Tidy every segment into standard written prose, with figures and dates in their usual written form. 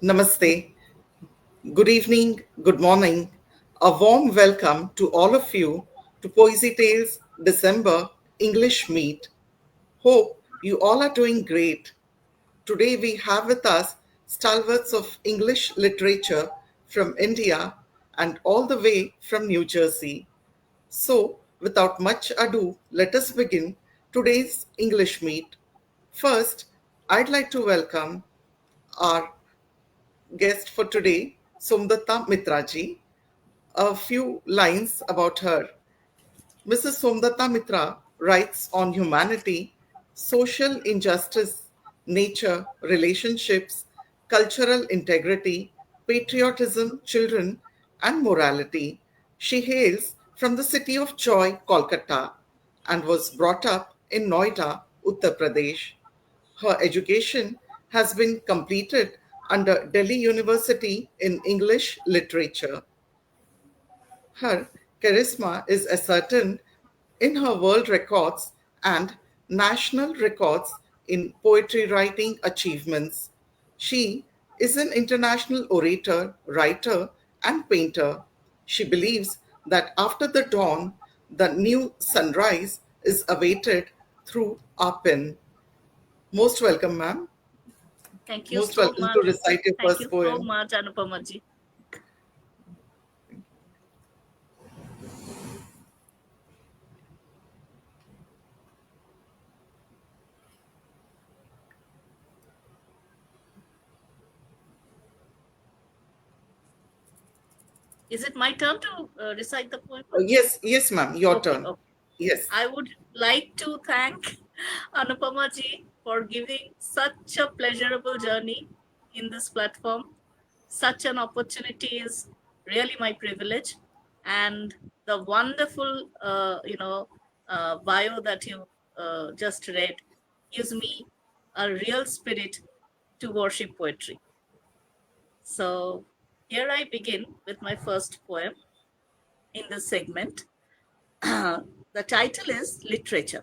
Namaste. Good evening, good morning. A warm welcome to all of you to Poesy Tales December English Meet. Hope you all are doing great. Today we have with us stalwarts of English literature from India and all the way from New Jersey. So, without much ado, let us begin today's English Meet. First, I'd like to welcome our guest for today, Somdatta Mitraji. A few lines about her. Mrs. Somdatta Mitra writes on humanity, social injustice, nature, relationships, cultural integrity, patriotism, children, and morality. She hails from the city of Joy, Kolkata, and was brought up in Noida, Uttar Pradesh. Her education has been completed under Delhi University in English literature. Her charisma is ascertained in her world records and national records in poetry writing achievements. She is an international orator, writer, and painter. She believes that after the dawn, the new sunrise is awaited through our pen. Most welcome, ma'am. Thank you Most so welcome to much. recite your Thank you first so poem. much, Anupama ji. Is it my turn to recite the poem? Yes, yes, ma'am, your Okay, turn. okay. Yes. I would like to thank Anupama ji for giving such a pleasurable journey in this platform. Such an opportunity is really my privilege, and the wonderful, bio that you just read gives me a real spirit to worship poetry. So here I begin with my first poem in this segment. The title is Literature.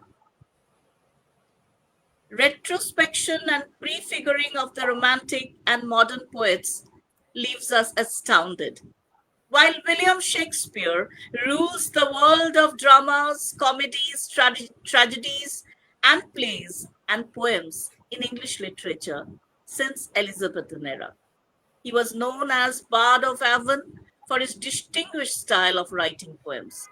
Retrospection and prefiguring of the romantic and modern poets leaves us astounded. While William Shakespeare rules the world of dramas, comedies, tragedies, and plays and poems in English literature since Elizabethan era. He was known as Bard of Avon for his distinguished style of writing poems.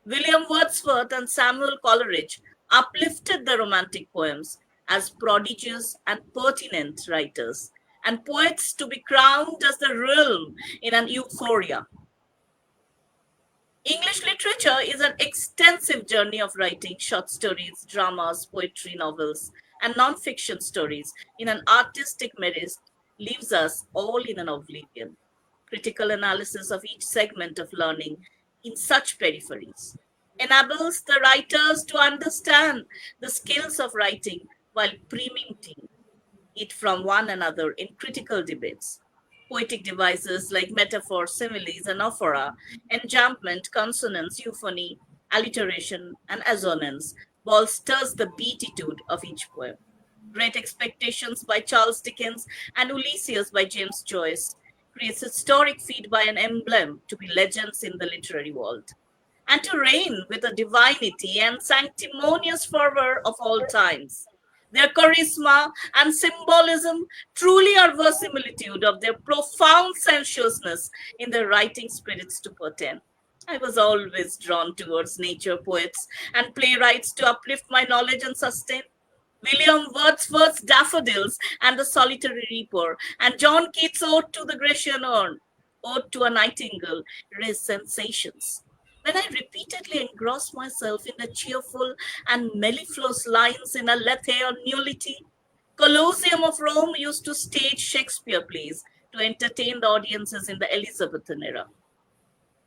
William Wordsworth and Samuel Coleridge uplifted the Romantic poems as prodigious and pertinent writers, and poets to be crowned as the realm in an euphoria. English literature is an extensive journey of writing short stories, dramas, poetry, novels, and non-fiction stories in an artistic merit leaves us all in an oblivion. Critical analysis of each segment of learning in such peripheries enables the writers to understand the skills of writing while preempting it from one another in critical debates. Poetic devices like metaphor, similes, anaphora, enjambment, consonance, euphony, alliteration, and assonance bolsters the beatitude of each poem. Great Expectations by Charles Dickens and Ulysses by James Joyce creates historic feat by an emblem to be legends in the literary world, and to reign with the divinity and sanctimonious fervor of all times. Their charisma and symbolism truly are verisimilitude of their profound sensuousness in their writing spirits to portend. I was always drawn towards nature poets and playwrights to uplift my knowledge and sustain. William Wordsworth's Daffodils and the Solitary Reaper, and John Keats' Ode to the Grecian Urn, Ode to a Nightingale, raised sensations. When I repeatedly engrossed myself in the cheerful and mellifluous lines in a Lethe or Nullity, Colosseum of Rome used to stage Shakespeare plays to entertain the audiences in the Elizabethan era.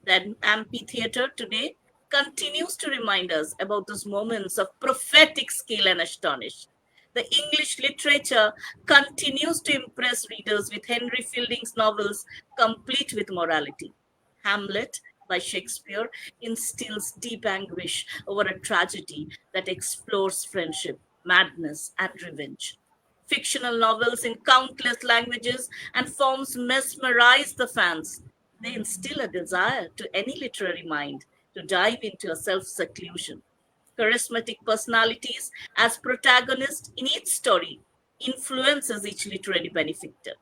The amphitheater today continues to remind us about those moments of prophetic skill and astonish. The English literature continues to impress readers with Henry Fielding's novels complete with morality. Hamlet by Shakespeare instills deep anguish over a tragedy that explores friendship, madness, and revenge. fictional novels in countless languages and forms mesmerize the fans. They instill a desire to any literary mind to dive into a self seclusion. Charismatic personalities as protagonists in each story influences each literary benefactor.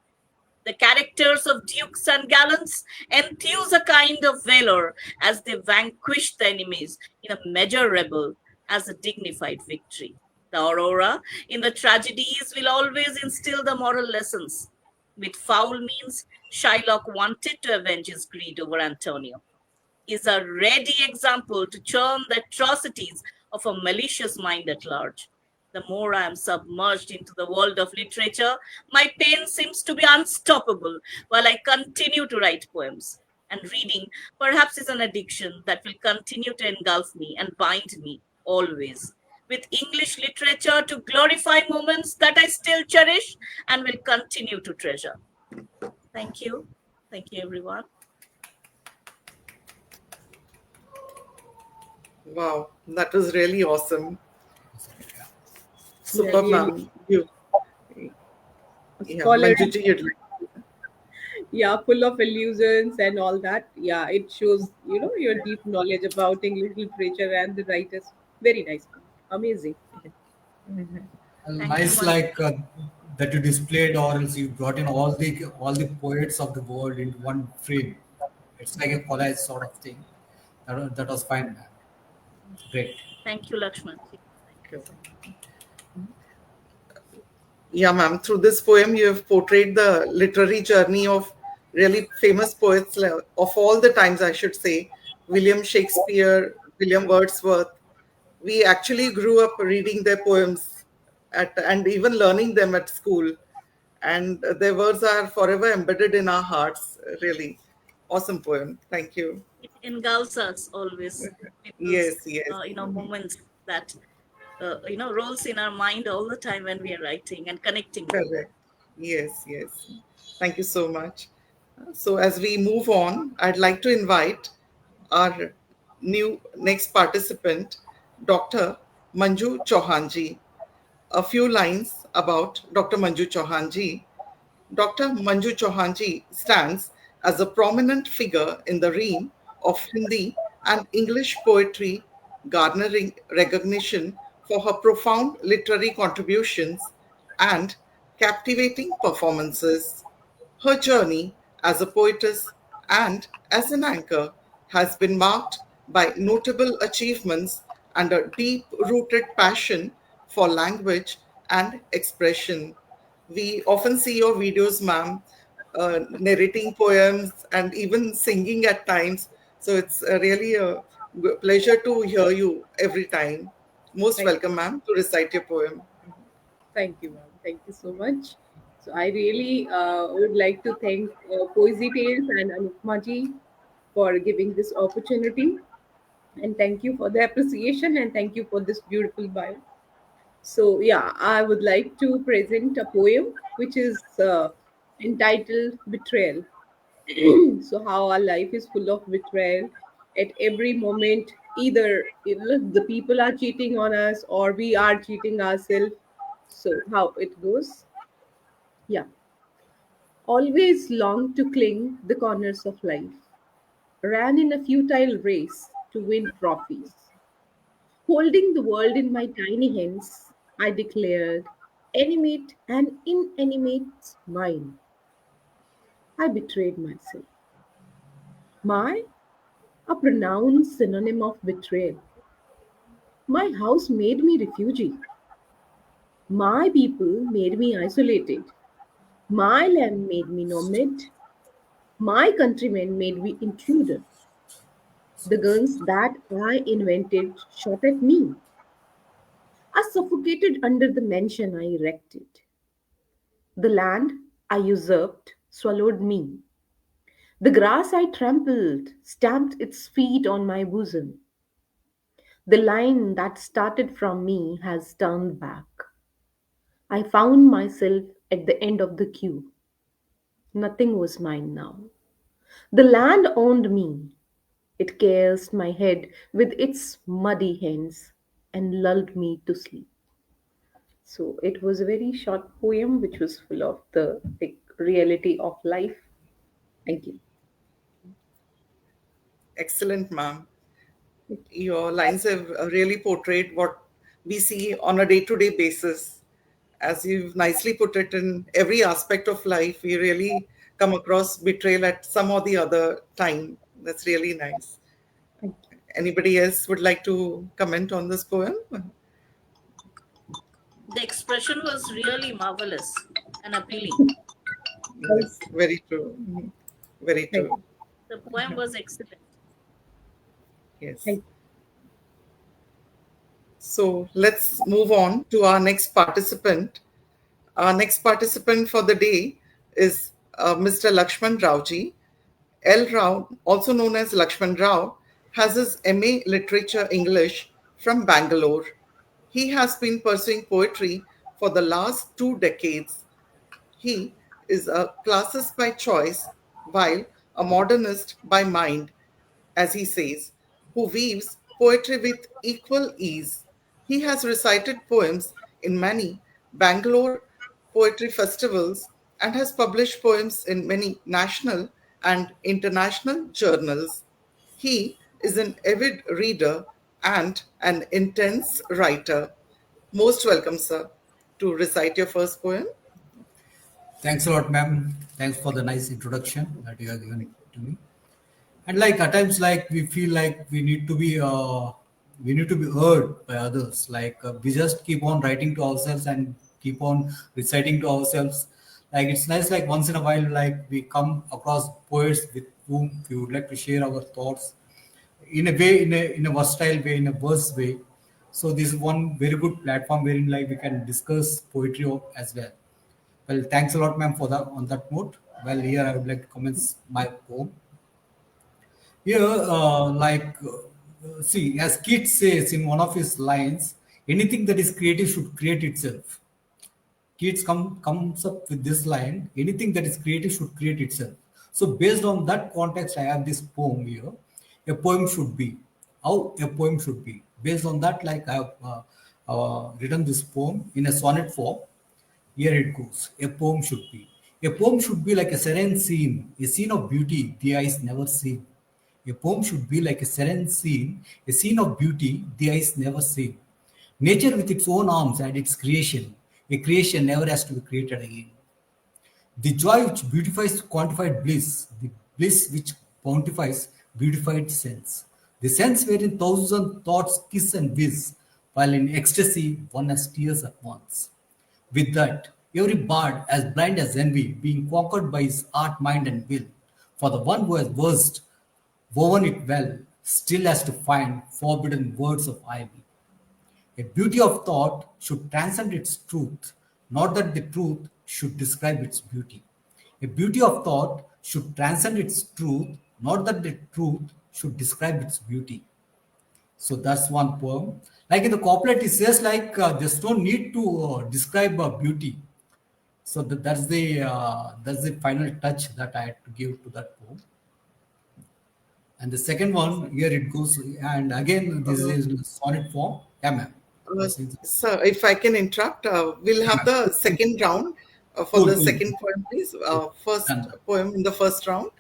The characters of dukes and gallants enthuse a kind of valor as they vanquish the enemies in a measurable as a dignified victory. The aurora in the tragedies will always instill the moral lessons. With foul means, Shylock wanted to avenge his greed over Antonio is a ready example to churn the atrocities of a malicious mind at large. The more I am submerged into the world of literature, my pen seems to be unstoppable while I continue to write poems. And reading perhaps is an addiction that will continue to engulf me and bind me always. With English literature to glorify moments that I still cherish and will continue to treasure. Thank you. Thank you, everyone. Wow, that was really awesome. Yeah, Superb, really. ma'am. You, A yeah, scholarly, Manjuji, you'd like. yeah, full of illusions and all that. Yeah, it shows, your deep knowledge about English literature and the writers. Very nice. Amazing. Thank you, Nice, Manju. like that you displayed, or else you brought in all the poets of the world into one frame. It's like a collage sort of thing. That was fine, man. Great. Thank you, Lakshman. Yeah, ma'am. Through this poem, you have portrayed the literary journey of really famous poets of all the times, I should say. William Shakespeare, William Wordsworth. We actually grew up reading their poems and even learning them at school. And their words are forever embedded in our hearts. Really awesome poem. Thank you. It engulfs us always with those, Yes, yes. moments that, rolls in our mind all the time when we are writing and connecting with. Correct. Yes, yes. Thank you so much. So, as we move on, I'd like to invite our new next participant, Dr. Manju Chauhanji. A few lines about Dr. Manju Chauhanji. Dr. Manju Chauhanji stands as a prominent figure in the realm of Hindi and English poetry, garnering recognition for her profound literary contributions and captivating performances. Her journey as a poetess and as an anchor has been marked by notable achievements and a deep rooted passion for language and expression. We often see your videos, ma'am, narrating poems and even singing at times. So it's really a pleasure to hear you every time. Most Thank welcome, ma'am, to recite your poem. Thank you, ma'am. Thank you so much. So I really would like to thank Poesy Tales and Anupama ji for giving this opportunity. And thank you for the appreciation and thank you for this beautiful bio. So yeah, I would like to present a poem which is entitled Betrayal. So how our life is full of betrayal at every moment. Either the people are cheating on us or we are cheating ourselves. So how it goes? Yeah, always longed to cling the corners of life. Ran in a futile race to win trophies. Holding the world in my tiny hands, I declared, animate and inanimate mine. I betrayed myself. My, a pronounced synonym of betrayal. My house made me refugee. My people made me isolated. My land made me nomad. My countrymen made me intruder. The guns that I invented shot at me. I suffocated under the mansion I erected. The land I usurped swallowed me. The grass I trampled stamped its feet on my bosom. The line that started from me has turned back. I found myself at the end of the queue. Nothing was mine now. The land owned me. It caressed my head with its muddy hands and lulled me to sleep. So it was a very short poem which was full of the like reality of life. Thank you. Excellent, ma'am. Your lines have really portrayed what we see on a day-to-day basis. As you've nicely put it, in every aspect of life, we really come across betrayal at some or the other time. That's really nice. Thank you. Anybody else would like to comment on this poem? The expression was really marvelous and appealing. Thank Yes, very true. Very thank true. The poem was excellent. Yes. thank So let's move on to our next participant. Our next participant for the day is Mr. Lakshman Raoji. L. Rao, also known as Lakshman Rao, has his MA Literature English from Bangalore. He has been pursuing poetry for the last 2 decades. He is a classicist by choice, while a modernist by mind, as he says, who weaves poetry with equal ease. He has recited poems in many Bangalore poetry festivals and has published poems in many national and international journals. He is an avid reader and an intense writer. Most welcome, sir, to recite your first poem. Thanks a lot, ma'am. Thanks for the nice introduction that you have given to me. And like at times, like we feel like we need to be heard by others. Like we just keep on writing to ourselves and keep on reciting to ourselves. Like it's nice. Like once in a while, like we come across poets with whom we would like to share our thoughts in a way, in a versatile way, in a verse way. So this is one very good platform wherein like we can discuss poetry as well. Well, thanks a lot, ma'am, for that. On that note, well, here I would like to commence my poem. Here, see, as Keats says in one of his lines, anything that is creative should create itself. Keats comes up with this line, anything that is creative should create itself. So, based on that context, I have this poem here. A poem should be. How a poem should be. Based on that, like I have written this poem in a sonnet form. Here it goes. A poem should be. A poem should be like a serene scene, a scene of beauty the eyes never seen. A poem should be like a serene scene, a scene of beauty the eyes never seen. Nature with its own arms and its creation, a creation never has to be created again. The joy which beautifies quantified bliss, the bliss which bountifies beautified sense. The sense wherein thousand thoughts kiss and whiz, while in ecstasy one has tears at once. With that, every bard, as blind as envy, being conquered by his art, mind, and will, for the one who has versed, woven it well, still has to find forbidden words of ivy. A beauty of thought should transcend its truth, not that the truth should describe its beauty. A beauty of thought should transcend its truth, not that the truth should describe its beauty. So that's one poem. Like in the couplet, it says like there's no need to describe beauty. So that's the final touch that I had to give to that poem. And the second one here it goes, and again this Uh, is sonnet form. Yeah, ma'am. You Uh, are saying something? Sir, if I can interrupt, we'll have the second round for Cool, the cool. second poem, please. First Done. poem in the first round.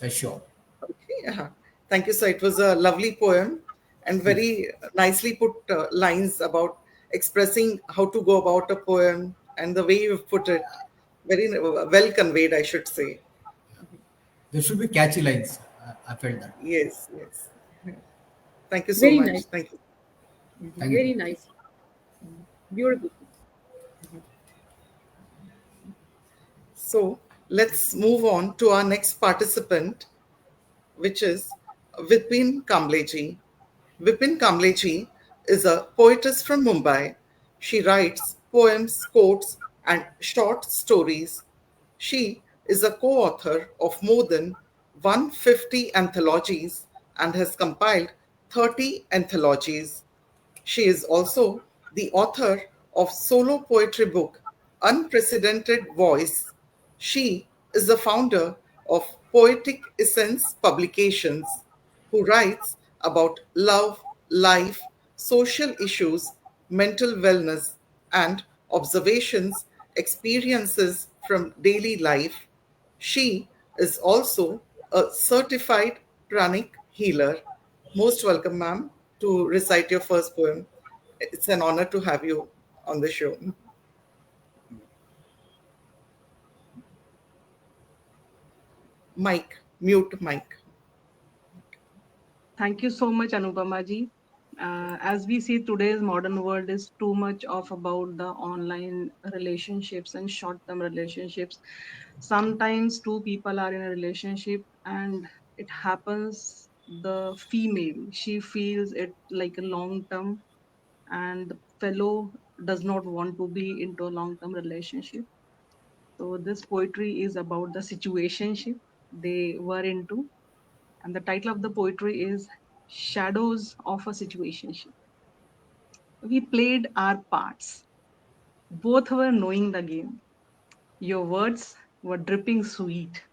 Sure. Okay. Thank you, sir. It was a lovely poem and Cool. very nicely put lines about expressing how to go about a poem and the way you've put it. Very well conveyed, I should say. There should be catchy lines. I felt that. Yes, yes. Thank you so Very much. nice. Thank you. Thank you. Very nice. Beautiful. So let's move on to our next participant, which is Vipin Kambleji. Vipin Kambleji is a poetess from Mumbai. She writes poems, quotes, and short stories. She is a co author of more than 150 anthologies and has compiled 30 anthologies. She is also the author of solo poetry book Unprecedented Voice. She is the founder of Poetic Essence Publications, who writes about love, life, social issues, mental wellness, and observations, experiences from daily life. She is also a certified pranic healer. Most welcome, ma'am, to recite your first poem. It's an honor to have you on the show. Mike, mute Mike. Thank you so much, Anupama ji. As we see, today's modern world is too much of about the online relationships and short-term relationships. Sometimes two people are in a relationship and it happens the female, she feels it like a long-term and the fellow does not want to be into a long-term relationship. So this poetry is about the situationship they were into, and the title of the poetry is Shadows of a Situationship. We played our parts. Both were knowing the game. Your words were dripping sweet,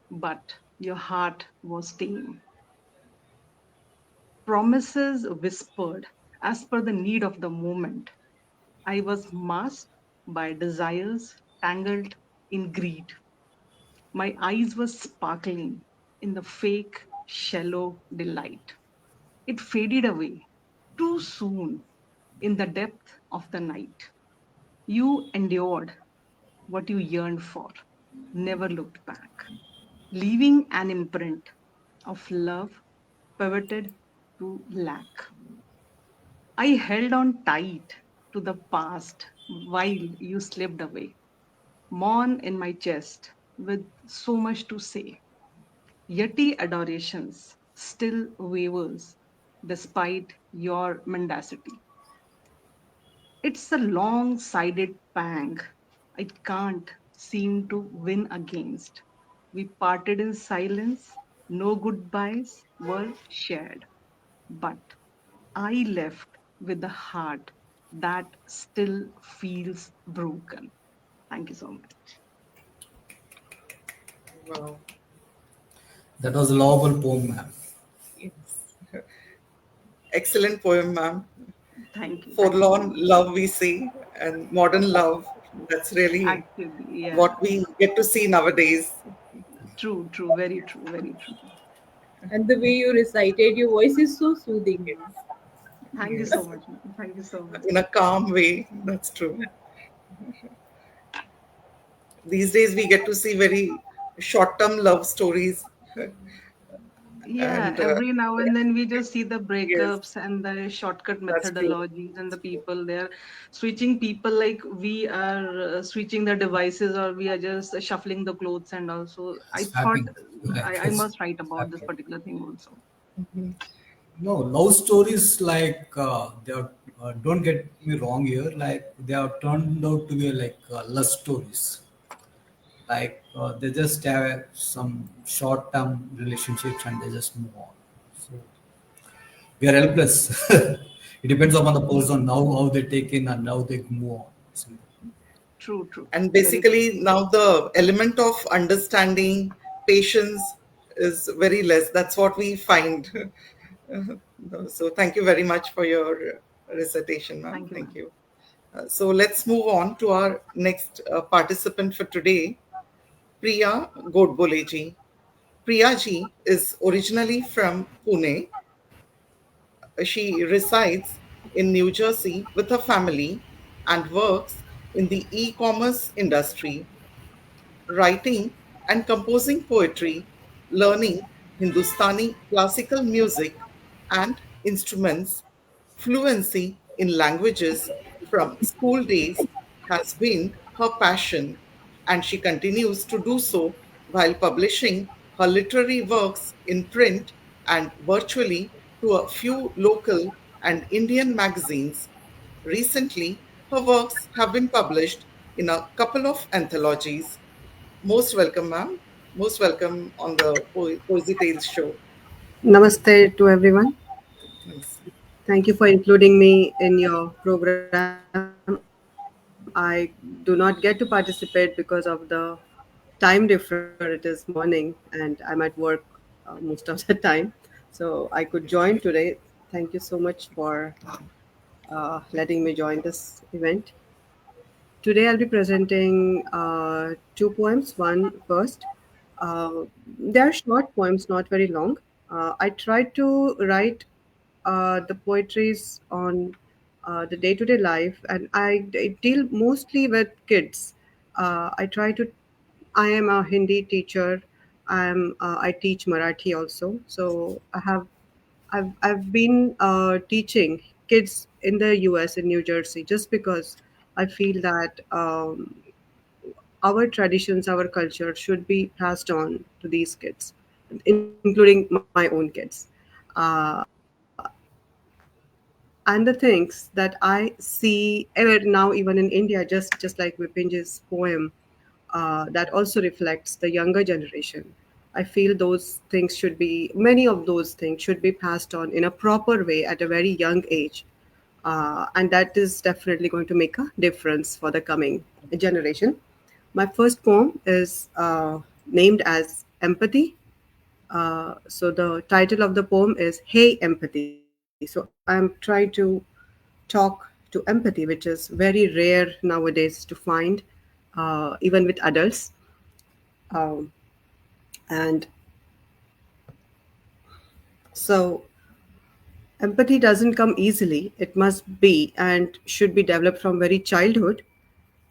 but your heart was tame. Promises whispered as per the need of the moment. I was masked by desires tangled in greed. My eyes were sparkling in the fake, shallow delight. It faded away too soon in the depth of the night. You endured what you yearned for, never looked back, leaving an imprint of love pivoted to lack. I held on tight to the past while you slipped away, mourn in my chest with so much to say. Yeti adorations still wavers despite your mendacity. It's a long sided pang I can't seem to win against. We parted in silence, no goodbyes were shared, but I left with a heart that still feels broken. Thank you so much. Wow. That was a lovable poem, ma'am. Yes. Excellent poem, ma'am. Thank you. Thank you so Forlorn much. love, we see, and modern love. That's really Actually, yeah. what we get to see nowadays. True, true, very true, very true. And the way you recited, your voice is so soothing, ma'am. Thank you so Yes. much. Ma'am. Thank you so much. In a calm way. That's true. These days, we get to see very short term love stories. Yeah, And every now and then we just see the yes, breakups and the shortcut that's true. methodologies and the people they're switching people like we are switching the devices or we are just shuffling the clothes and also I thought Swapping. Like, I must write about this swapping. particular thing also. No, love stories like they are, don't get me wrong here. Like they have turned out to be like lust stories. Like they just have some short-term relationships and they just move on. So we are helpless. It depends upon the person how they take in and how they move on. Simple. True, true. And Very true. basically, now the element of understanding, patience is very less. That's what we find. So, thank you very much for your recitation, ma'am. Thank you, Thank ma'am. you. So, let's move on to our next participant for today, Priya Godboleji. Priya ji is originally from Pune. She resides in New Jersey with her family and works in the e commerce industry, writing and composing poetry, learning Hindustani classical music and instruments, fluency in languages from school days has been her passion, and she continues to do so while publishing her literary works in print and virtually to a few local and Indian magazines. Recently, her works have been published in a couple of anthologies. Most welcome, ma'am. Most welcome on the Poesy Tales show. Namaste to everyone. Yes. Thank you for including me in your program. I do not get to participate because of the time difference. It is morning and I'm at work most of the time. So I could join today. Thank you so much for letting me join this event. Today I'll be presenting two poems. One first. They are short poems, not very long. I tried to write the poetries on the day-to-day life, and I deal mostly with kids. I try to. I am a Hindi teacher. I teach Marathi also. So I've been teaching kids in the U.S. in New Jersey just because I feel that our traditions, our culture should be passed on to these kids, including my own kids. And the things that I see now, even in India, just like Vipin's poem, that also reflects the younger generation. I feel many of those things should be passed on in a proper way at a very young age. And that is definitely going to make a difference for the coming generation. My first poem is named as Empathy. So the title of the poem is Hey Empathy. So I'm trying to talk to empathy, which is very rare nowadays to find, even with adults. Um, and so empathy doesn't come easily. It must be and should be developed from very childhood.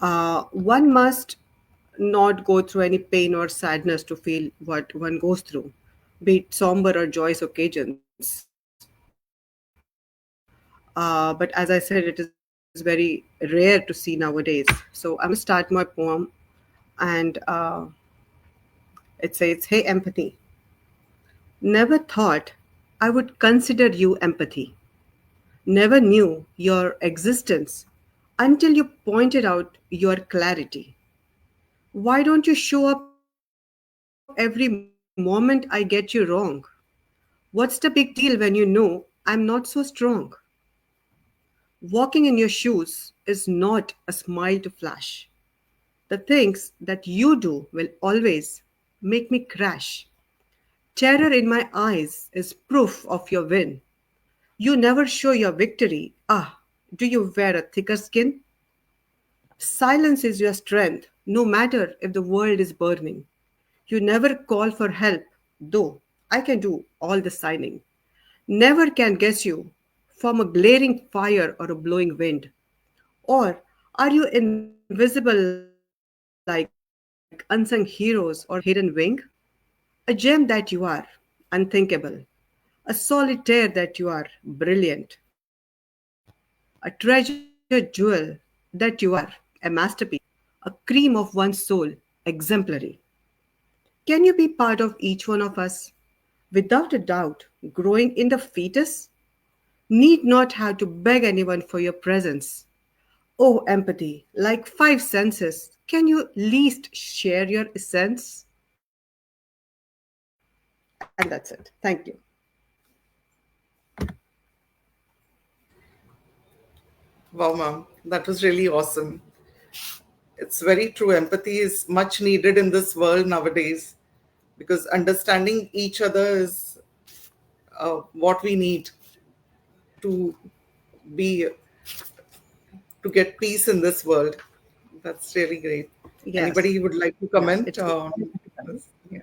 One must not go through any pain or sadness to feel what one goes through, be it somber or joyous occasions. But as I said, it is very rare to see nowadays. So I'm going to start my poem, and it says, Hey, empathy. Never thought I would consider you empathy. Never knew your existence until you pointed out your clarity. Why don't you show up every moment I get you wrong? What's the big deal when you know I'm not so strong? Walking in your shoes is not a smile to flash. The things that you do will always make me crash. Terror in my eyes is proof of your win. You never show your victory. Ah, do you wear a thicker skin? Silence is your strength, no matter if the world is burning. You never call for help, though I can do all the signing. Never can guess you from a glaring fire or a blowing wind. Or are you invisible like unsung heroes or hidden wing? A gem that you are, unthinkable. A solitaire that you are, brilliant. A treasure jewel that you are, a masterpiece. A cream of one's soul, exemplary. Can you be part of each one of us? Without a doubt, growing in the fetus need not have to beg anyone for your presence. Oh, empathy, like five senses, can you least share your essence? And that's it. Thank you. Wow, ma'am, that was really awesome. It's very true. Empathy is much needed in this world nowadays because understanding each other is what we need to be to get peace in this world. That's really great. Yes, Anybody would like to yeah, comment it's on very difficult. this? Yeah.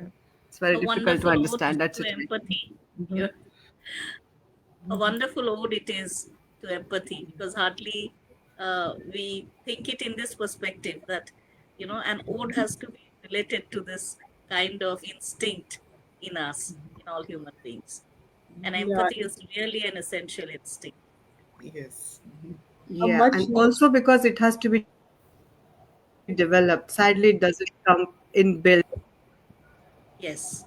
It's very A difficult to wonderful ode understand. That's to it. empathy. Yeah. A wonderful ode it is to empathy because hardly we think it in this perspective that, an ode has to be related to this kind of instinct in us, in all human beings. And Yeah, empathy is really an essential instinct. Yes. a Yeah, much and needed. also because it has to be developed. Sadly, it doesn't come inbuilt. Yes,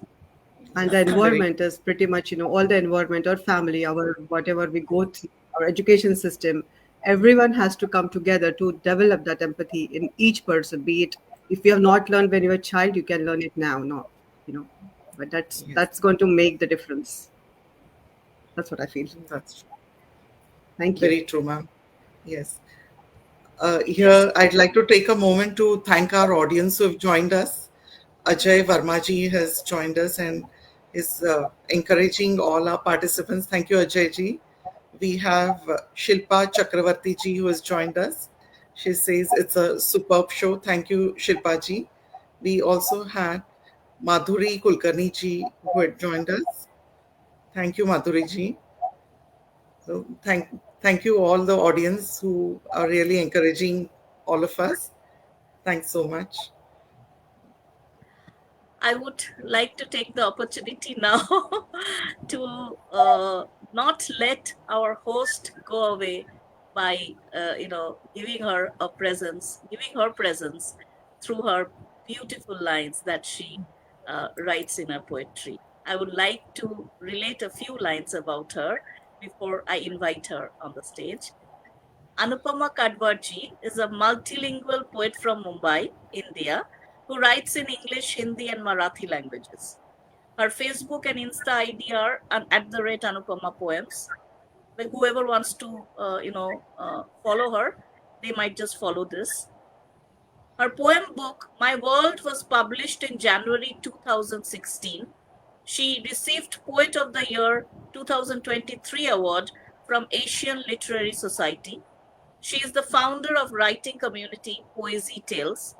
And the environment Very is pretty much, all the environment, our family, our whatever we go through, our education system, everyone has to come together to develop that empathy in each person. Be it if you have not learned when you were a child, you can learn it now. No, you know, but yes. that's going to make the difference. That's what I feel. That's Thank you. very true, ma'am. Yes. yes. Here, I'd like to take a moment to thank our audience who have joined us. Ajay Varmaji has joined us and is encouraging all our participants. Thank you, Ajay ji. We have Shilpa Chakravarti ji who has joined us. She says it's a superb show. Thank you, Shilpaji. We also had Madhuri Kulkarni ji who had joined us. Thank you, Madhuri ji. So thank you all the audience who are really encouraging all of us. Thanks so much. I would like to take the opportunity now to not let our host go away by giving her presence through her beautiful lines that she writes in her poetry. I would like to relate a few lines about her before I invite her on the stage. Anupama Kadwarji is a multilingual poet from Mumbai, India, who writes in English, Hindi, and Marathi languages. Her Facebook and Insta ID are at the rate Anupama Poems. Like whoever wants to, follow her, they might just follow this. Her poem book, My World, was published in January 2016. She received Poet of the Year 2023 award from Asian Literary Society. She is the founder of writing community Poesy Tales.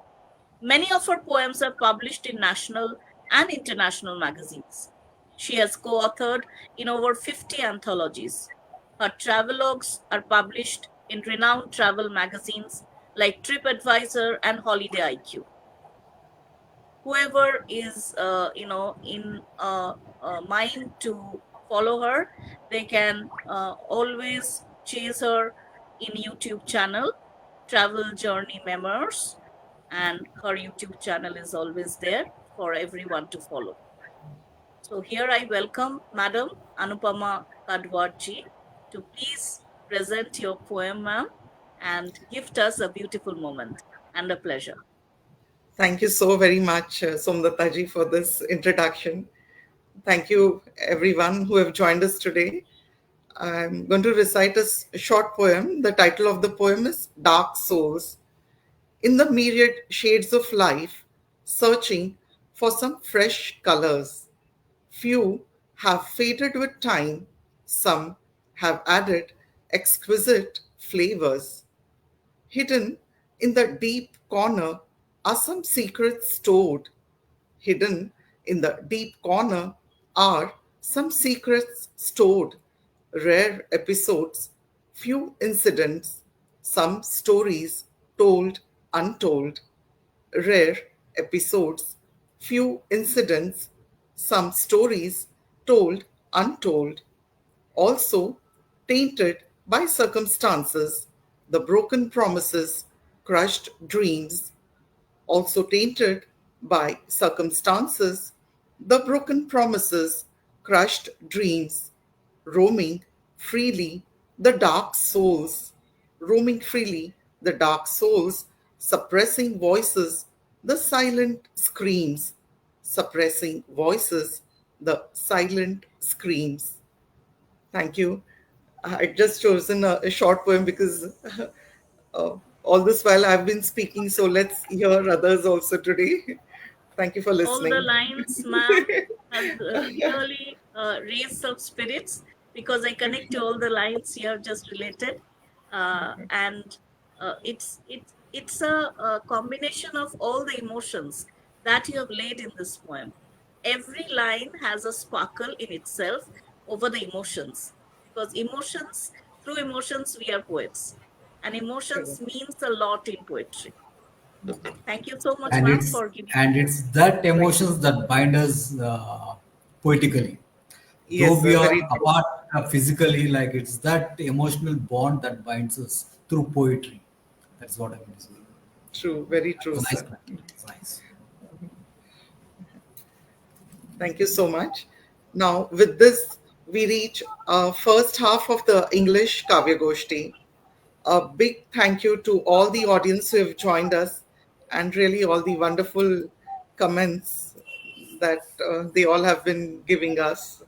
Many of her poems are published in national and international magazines. She has co-authored in over 50 anthologies. Her travelogues are published in renowned travel magazines like TripAdvisor and Holiday IQ. Whoever is, in a mind to follow her, they can always chase her in YouTube channel, Travel Journey Memoirs, and her YouTube channel is always there for everyone to follow. So here I welcome Madam Anupama Kadwarji to please present your poem, ma'am, and gift us a beautiful moment and a pleasure. Thank you so very much, Somdataji, for this introduction. Thank you, everyone who have joined us today. I'm going to recite a short poem. The title of the poem is Dark Souls. In the myriad shades of life, searching for some fresh colors. Few have faded with time, some have added exquisite flavors. Hidden in the deep corner are some secrets stored. Hidden in the deep corner are some secrets stored, rare episodes, few incidents, some stories told untold, rare episodes, few incidents, some stories told untold, also tainted by circumstances, the broken promises, crushed dreams, also tainted by circumstances, the broken promises, crushed dreams, roaming freely the dark souls, roaming freely the dark souls, suppressing voices, the silent screams, suppressing voices, the silent screams. Thank you. I just chosen a short poem because all this while I've been speaking, so let's hear others also today. Thank you for All the listening. lines, ma'am, has really raised some spirits because I connect to all the lines you have just related, and it's a combination of all the emotions that you have laid in this poem. Every line has a sparkle in itself over the emotions, because emotions, through emotions, we are poets, and emotions means a lot in poetry. Thank you so much, and ma'am, it's for giving and me it's that the right. emotions that bind us poetically. Though Yes, we are very true. apart physically, like it's that emotional bond that binds us through poetry. That's what I mean to say. True, very It's true, nice, sir. it's nice. Thank you so much. Now, with this, we reach first half of the English Kavya Goshti. A big thank you to all the audience who have joined us and really all the wonderful comments that they all have been giving us.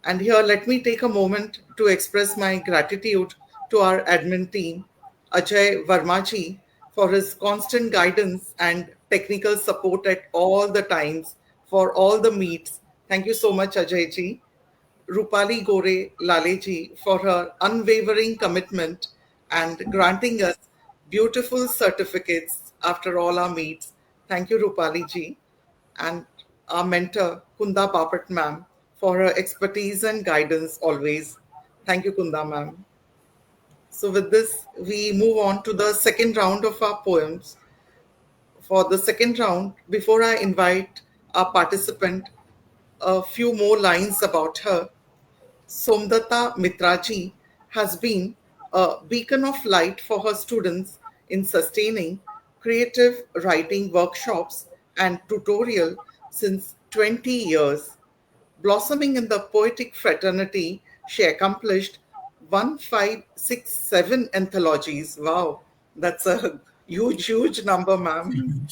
And here, let me take a moment to express my gratitude to our admin team, Ajay Varmaji, for his constant guidance and technical support at all the times for all the meets. Thank you so much, Ajay ji. Rupali Gore Laleji for her unwavering commitment and granting us beautiful certificates after all our meets. Thank you, Rupali ji, and our mentor, Kunda Bapat ma'am, for her expertise and guidance always. Thank you, Kunda ma'am. So, with this, we move on to the second round of our poems. For the second round, before I invite our participant, a few more lines about her. Somdata Mitraji has been a beacon of light for her students in sustaining creative writing workshops and tutorial since 20 years. Blossoming in the poetic fraternity, she accomplished 1567 anthologies. Wow, that's a huge, huge number, ma'am.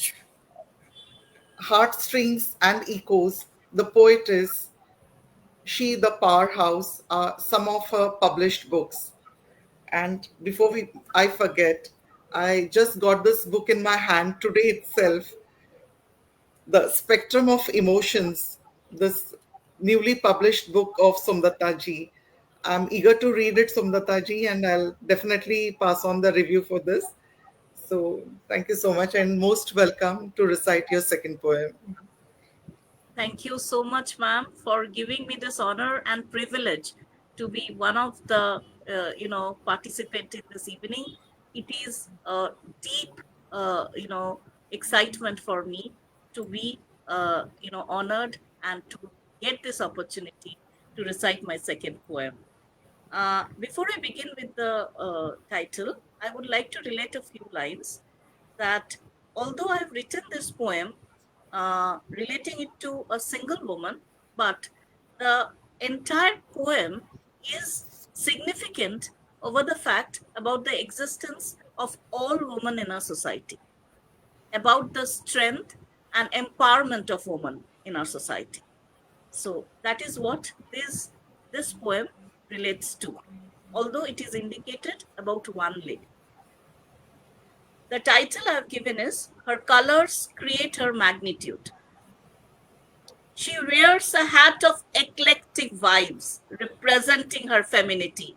Heartstrings and echoes, the poetess, she the powerhouse are some of her published books. And before we I forget, I just got this book in my hand today itself, The Spectrum of Emotions, this newly published book of Somdata ji. I'm eager to read it, Somdata ji, and I'll definitely pass on the review for this. So thank you so much and most welcome to recite your second poem. Thank you so much, ma'am, for giving me this honor and privilege to be one of the, participant in this evening. It is a deep, excitement for me to be, honored and to get this opportunity to recite my second poem. Before I begin with the title, I would like to relate a few lines that although I've written this poem relating it to a single woman, but the entire poem is significant over the fact about the existence of all women in our society, about the strength and empowerment of women in our society. So that is what this poem relates to, although it is indicated about one lady. The title I've given is Her Colors Create Her Magnitude. She wears a hat of eclectic vibes, representing her femininity,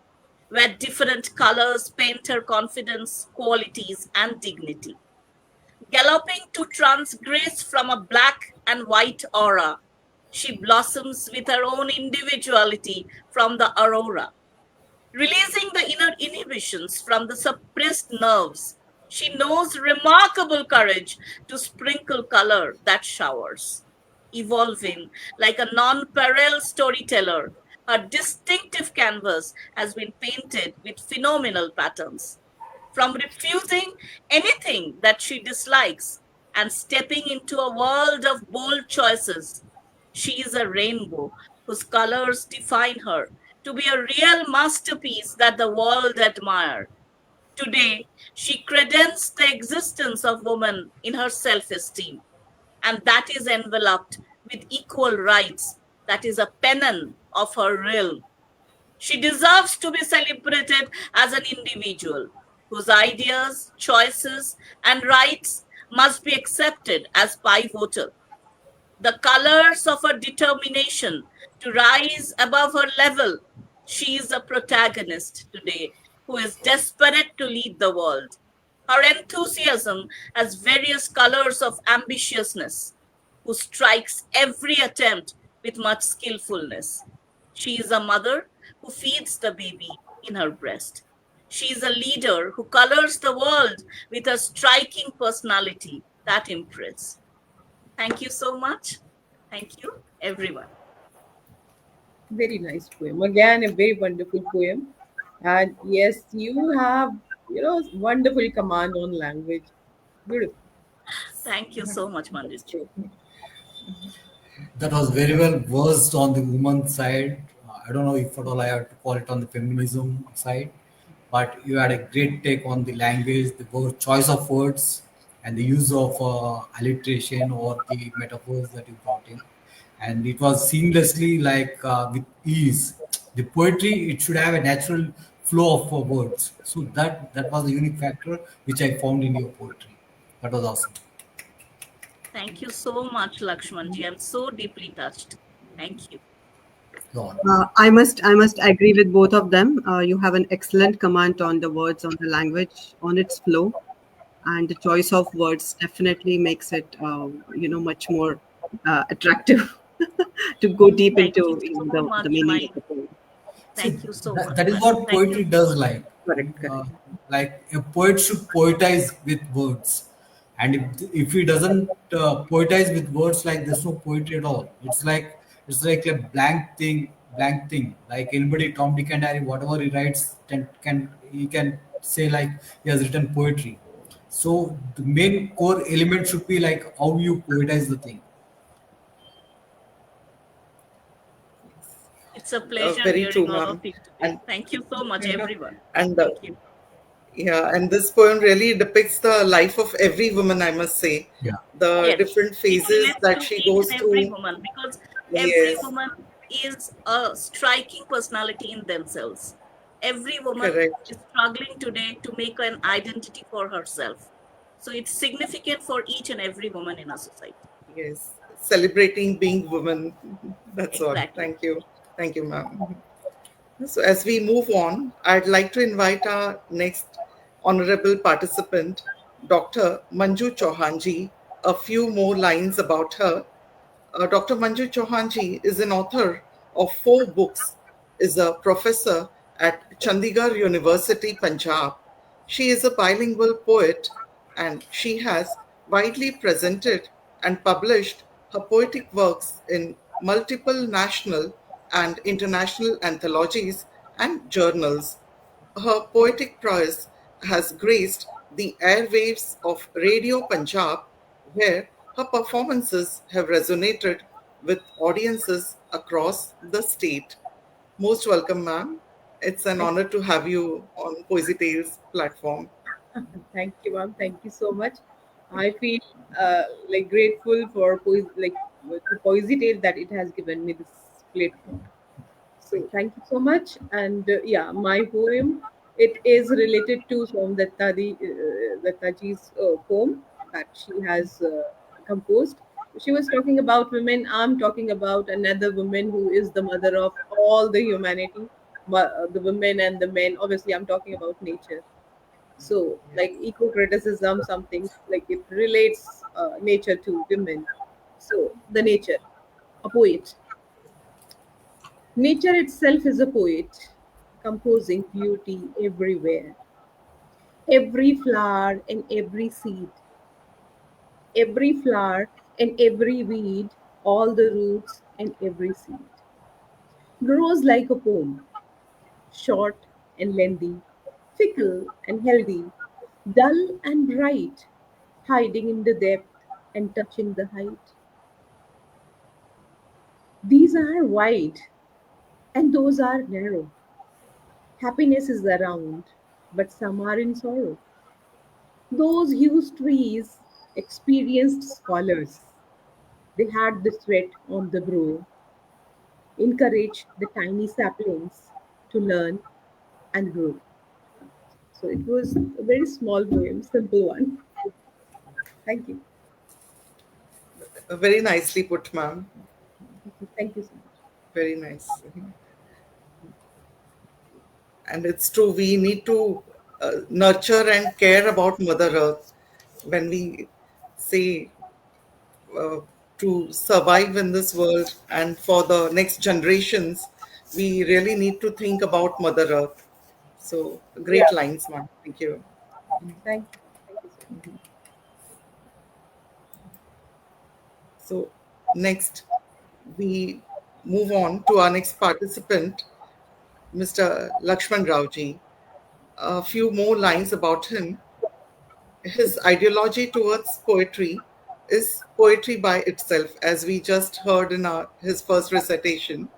where different colors paint her confidence, qualities, and dignity. Galloping to transgress from a black and white aura, she blossoms with her own individuality from the aurora. Releasing the inner inhibitions from the suppressed nerves, she knows remarkable courage to sprinkle color that showers. Evolving like a non-parallel storyteller, her distinctive canvas has been painted with phenomenal patterns. From refusing anything that she dislikes and stepping into a world of bold choices, she is a rainbow whose colors define her to be a real masterpiece that the world admire. Today, she credence the existence of woman in her self-esteem, and that is enveloped with equal rights. That is a pennon of her realm. She deserves to be celebrated as an individual whose ideas, choices, and rights must be accepted as pivotal. The colors of her determination to rise above her level. She is a protagonist today who is desperate to lead the world. Her enthusiasm has various colors of ambitiousness, who strikes every attempt with much skillfulness. She is a mother who feeds the baby in her breast. She is a leader who colors the world with a striking personality that impresses. Thank you so much. Thank you, everyone. Very nice poem. Again, a very wonderful poem. And yes, you have, wonderful command on language. Beautiful. Thank you so much, That's Mandirji. great. That was very well versed on the woman side. I don't know if at all I have to call it on the feminism side, but you had a great take on the language, the word, choice of words, and the use of alliteration or the metaphors that you brought in. And it was seamlessly like with ease. The poetry, it should have a natural flow of words. So that was a unique factor which I found in your poetry. That was awesome. Thank you so much, Lakshmanji. I'm so deeply touched. Thank you. Go on. I must agree with both of them. You have an excellent command on the words, on the language, on its flow. and the choice of words definitely makes it much more attractive to go deep Thank you into so the much, meaning my. of the poem. See, Thank you so that, much, that is man. what Thank you poetry so does. much. Correct, correct. Uh, like a poet should poetize with words, and if he doesn't poetize with words, like there's no poetry at all. It's like a blank thing. Like anybody, Tom, Dick, and Harry, whatever he writes, can he can say like he has written poetry. So the main core element should be like how you poetize the thing. It's a pleasure Very hearing true, all of ma'am. you today. And Thank you so much, everyone. and Thank you. yeah, and this poem really depicts the life of every woman, I must say. Yeah. The Yes, different it phases relates that to she each goes and every through. woman because every Yes, woman is a striking personality in themselves. Every woman correct. is struggling today to make an identity for herself. So it's significant for each and every woman in our society. Yes, celebrating being woman. That's all. Exactly. Thank you. Thank you, ma'am. So, as we move on, I'd like to invite our next honorable participant, Dr. Manju Chauhanji, a few more lines about her. Dr. Manju Chauhanji is an author of 4 books, is a professor at Chandigarh University, Punjab. She is a bilingual poet and she has widely presented and published her poetic works in multiple national and international anthologies and journals. Her poetic prose has graced the airwaves of Radio Punjab, where her performances have resonated with audiences across the state. Most welcome, ma'am. It's an Thank, honor to have you on Poesy Tales platform. thank you, ma'am. Thank you so much. I feel like grateful for to Poesy Tale that it has given me this platform. So thank you so much. And yeah, my poem, it is related to Dattaji's poem that she has composed. She was talking about women. I'm talking about another woman who is the mother of all the humanity, the women and the men. Obviously, I'm talking about nature. So, like eco criticism, something like it relates nature to women. So, the nature, a poet. Nature itself is a poet, composing beauty everywhere. Every flower and every seed, every flower and every weed, all the roots and every seed, grows like a poem, short and lengthy, fickle and healthy, dull and bright, hiding in the depth and touching the height. These are wide and those are narrow. Happiness is around, but some are in sorrow. Those huge trees experienced scholars. They had the sweat on the brow, encouraged the tiny saplings to learn and grow. So it was a very small poem, simple one. Thank you. Very nicely put, ma'am. Thank you so much. Very nice. And it's true, we need to nurture and care about Mother Earth when we say uh, to survive in this world and for the next generations, we really need to think about Mother Earth. So, great Yeah, lines, ma'am. Thank you. thank you. Thank you so much. So, next, we move on to our next participant, Mr. Lakshman Raoji. A few more lines about him. His ideology towards poetry is poetry by itself, as we just heard in his first recitation.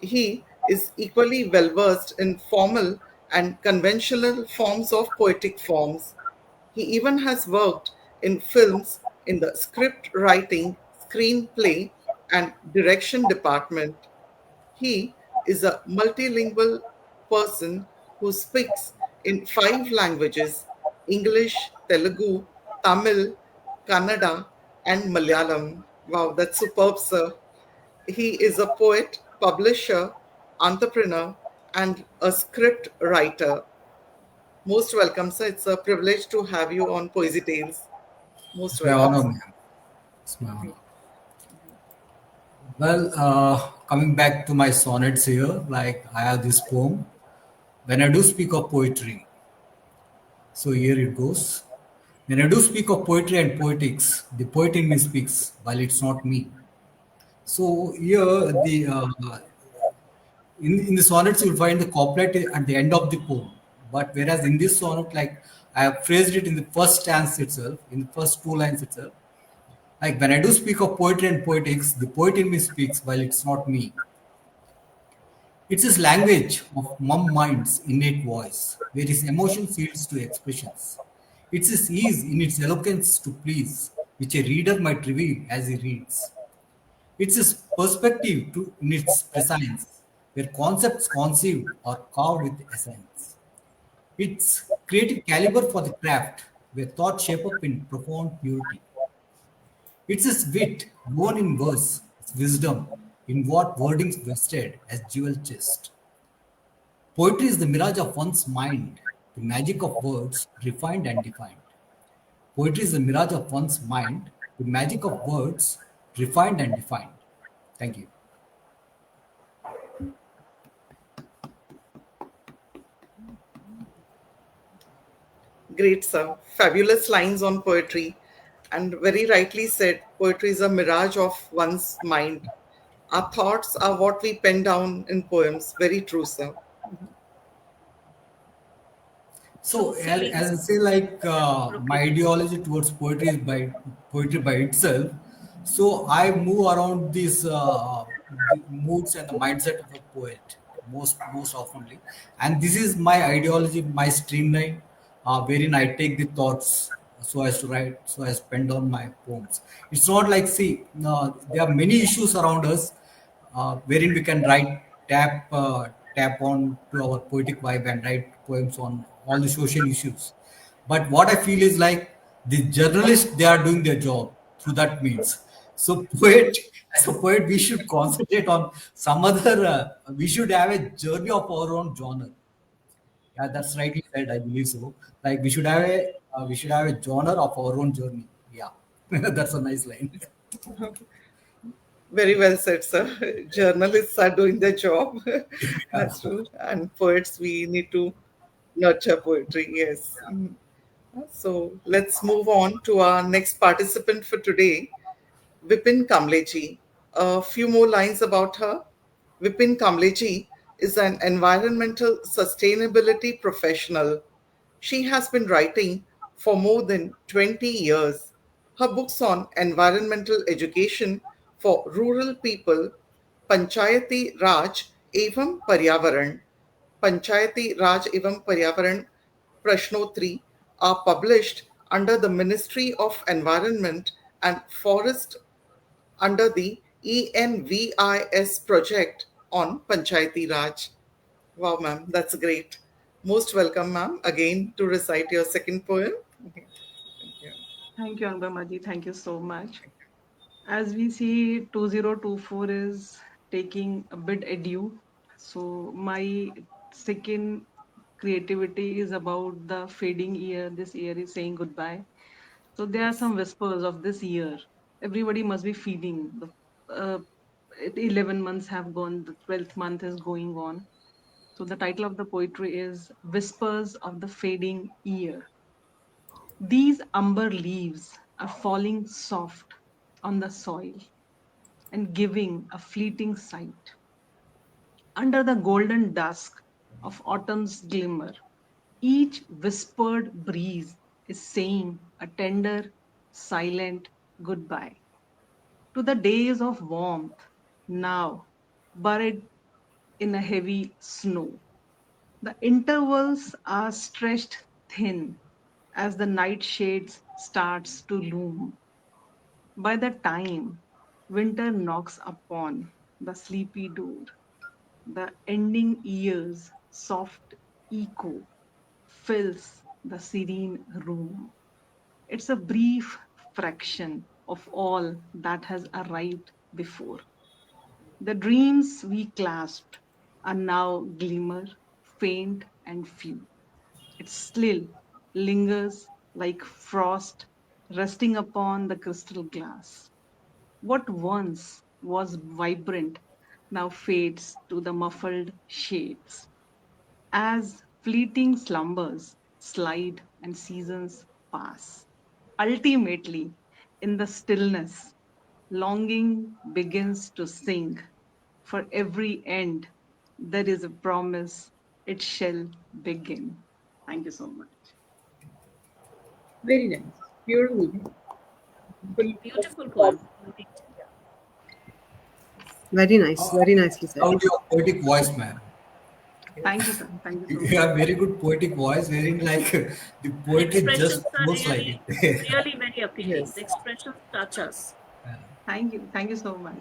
He is equally well versed in formal and conventional forms of poetic forms. He even has worked in films in the script writing, screenplay, and direction department. He is a multilingual person who speaks in 5 languages: English, Telugu, Tamil, Kannada, and Malayalam. Wow, that's superb, sir. He is a poet, publisher, entrepreneur, and a script writer. Most welcome, sir. It's a privilege to have you on Poesy Tales. Most It's my welcome, honor, sir. ma'am. It's my honor. Well, coming back to my sonnets here, like I have this poem. When I do speak of poetry, so here it goes. When I do speak of poetry and poetics, the poet in me speaks, while it's not me. So here, in the sonnets, you'll find the couplet at the end of the poem. But whereas in this sonnet, like I have phrased it in the first stanza itself, in the first two lines itself. Like when I do speak of poetry and poetics, the poet in me speaks, while it's not me. It's his language of mum mind's innate voice, where his emotion yields to expressions. It's his ease in its eloquence to please, which a reader might reveal as he reads. It's his perspective in its prescience, where concepts conceived are carved with essence. It's creative caliber for the craft, where thoughts shape up in profound purity. It's his wit, born in verse, his wisdom, in what wordings vested as jewel chest. Poetry is the mirage of one's mind, the magic of words refined and defined. Poetry is the mirage of one's mind, the magic of words refined and defined. Thank you. Great, sir. Fabulous lines on poetry. And very rightly said, poetry is a mirage of one's mind. Our thoughts are what we pen down in poems. Very true, sir. So, True as I feelings. say, like my Repeat. ideology towards poetry is by poetry by itself. So, I move around these the moods and the mindset of a poet most oftenly, and this is my ideology, my streamline, wherein I take the thoughts so as to write, so as pen down my poems. It's not like see, there are many issues around us wherein we can tap on to our poetic vibe and write poems on all the social issues. But what I feel is like the journalists they are doing their job through that means. So poet as a poet we should concentrate on some other. We should have a journey of our own genre. Yeah, that's rightly said. I believe so. Like we should have a genre of our own journey. Yeah, that's a nice line. Very well said, sir. Journalists are doing their job. That's true. And poets, we need to nurture poetry. Yes. So let's move on to our next participant for today, Vipin Kamleji. A few more lines about her. Vipin Kamleji is an environmental sustainability professional. She has been writing for more than 20 years. Her books on environmental education for rural people, Panchayati Raj Evam Paryavaran, Panchayati Raj Evam Paryavaran Prashnotri are published under the Ministry of Environment and Forest under the ENVIS project on Panchayati Raj. Wow, ma'am, that's great. Most welcome, ma'am, again to recite your second poem. Okay, thank you. Thank you, Anupama. Thank you so much. As we see, 2024 is taking a bit adieu. So, my second creativity is about the fading year. This year is saying goodbye. So, there are Yes. some whispers of this year. Everybody must be feeling. Uh, 11 months have gone, the 12th month is going on. So, the title of the poetry is Whispers of the Fading Year. These umber leaves are falling soft on the soil and giving a fleeting sight. Under the golden dusk of autumn's glimmer, each whispered breeze is saying a tender, silent goodbye to the days of warmth, now buried in a heavy snow. The intervals are stretched thin as the night shades starts to loom. By the time winter knocks upon the sleepy door, the ending year's soft echo fills the serene room. It's a brief fraction of all that has arrived before. The dreams we clasped are now glimmer, faint and few. still lingers like frost resting upon the crystal glass. What once was vibrant now fades to the muffled shades as fleeting slumbers slide and seasons pass. Ultimately, in the stillness, longing begins to sing. For every end, there is a promise it shall begin. Thank you so much. Very nice. Beautiful. Full of Beautiful thought. poem. Indeed. Very nice. Very nicely said. Loved your poetic voice, ma'am. Thank you, sir. Thank you so You much. have very good poetic voice, wherein like the The poetry just expressions are flows like really, it. really very appealing. The Yes. expressions touch us. Thank you. Thank you so much.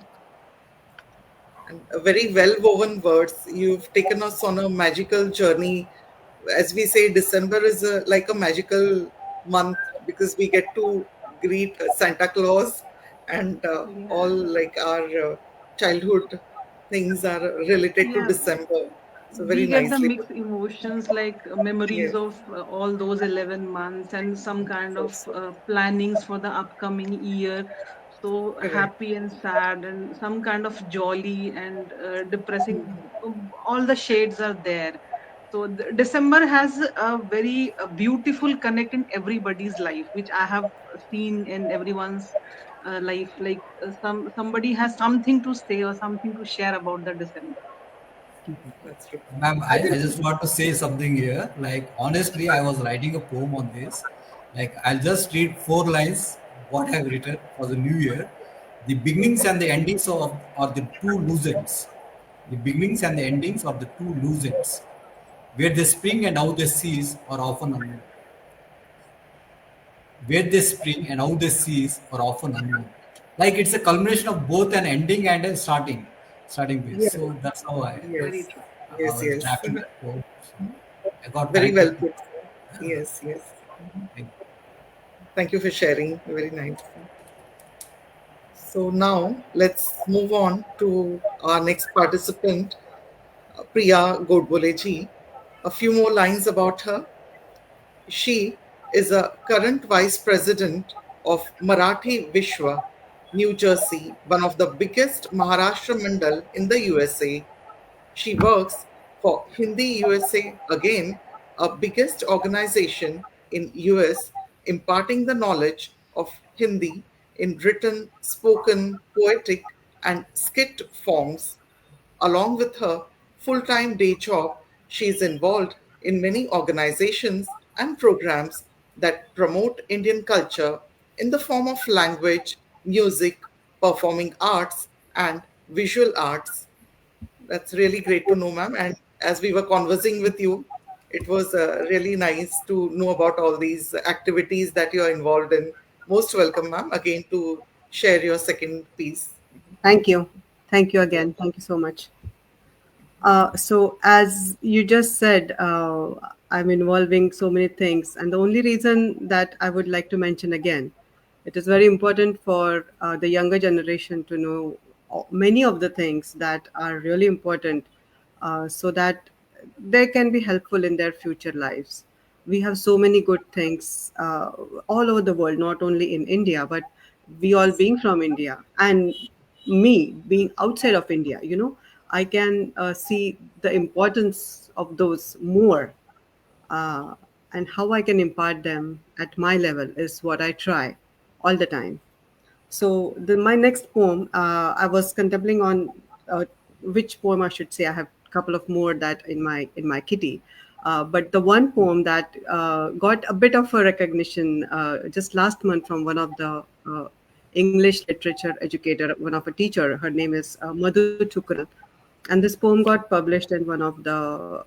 And very well woven words. You've taken us on a magical journey. As we say, December is like a magical month because we get to greet Santa Claus, and all Yeah. like our childhood things are related to Yeah. December. So very We get the nicely put. mixed emotions like memories Yes, of all those 11 months and some kind so, of so plannings for the upcoming year. So correct. happy and sad, and some kind of jolly and depressing. All the shades are there. So December has a very beautiful connect in everybody's life, which I have seen in everyone's life. Like somebody has something to say or something to share about the December. That's true. Ma'am, I I will. just want to say something here. Like, honestly, I was writing a poem on this. Like, I'll just read four lines what I've written for the new year. The beginnings and the endings of are the two loose ends. The beginnings and the endings of the two loose ends. Where they spring and how they cease are often unknown. Where they spring and how they cease are often unknown. Like it's a culmination of both an ending and a starting base. Yeah. So that's how Very Yes. true. I Yes. was Yes. drafting that poem. So I got Very time well to put. Yes. Yes. think. Thank you for sharing. Very nice. So now let's move on to our next participant, Priya Godboleji. A few more lines about her. She is a current vice president of Marathi Vishwa, New Jersey, one of the biggest Maharashtra Mandal in the USA. She works for Hindi USA again, a biggest organization in US imparting the knowledge of Hindi in written, spoken, poetic and skit forms. Along with her full time day job, she is involved in many organizations and programs that promote Indian culture in the form of language, music, performing arts, and visual arts. That's really great to know, ma'am. And as we were conversing with you, it was really nice to know about all these activities that you're involved in. Most welcome, ma'am, again to share your second piece. Thank you. Thank you again. Thank you so much. So, as you just said, I'm involving so many things, and the only reason that I would like to mention again, it is very important for the younger generation to know many of the things that are really important, so that they can be helpful in their future lives. We have so many good things all over the world, not only in India, but we all Yes. being from India, and me being outside of India, I can see the importance of those more, uh, and how I can impart them at my level is what I try all the time. So my next poem, I was contemplating on which poem I should say. I have a couple of more that in my kitty, but the one poem that got a bit of a recognition just last month from one of the English literature educator, one of a teacher. Her name is Madhu Thukral, and this poem got published in one of the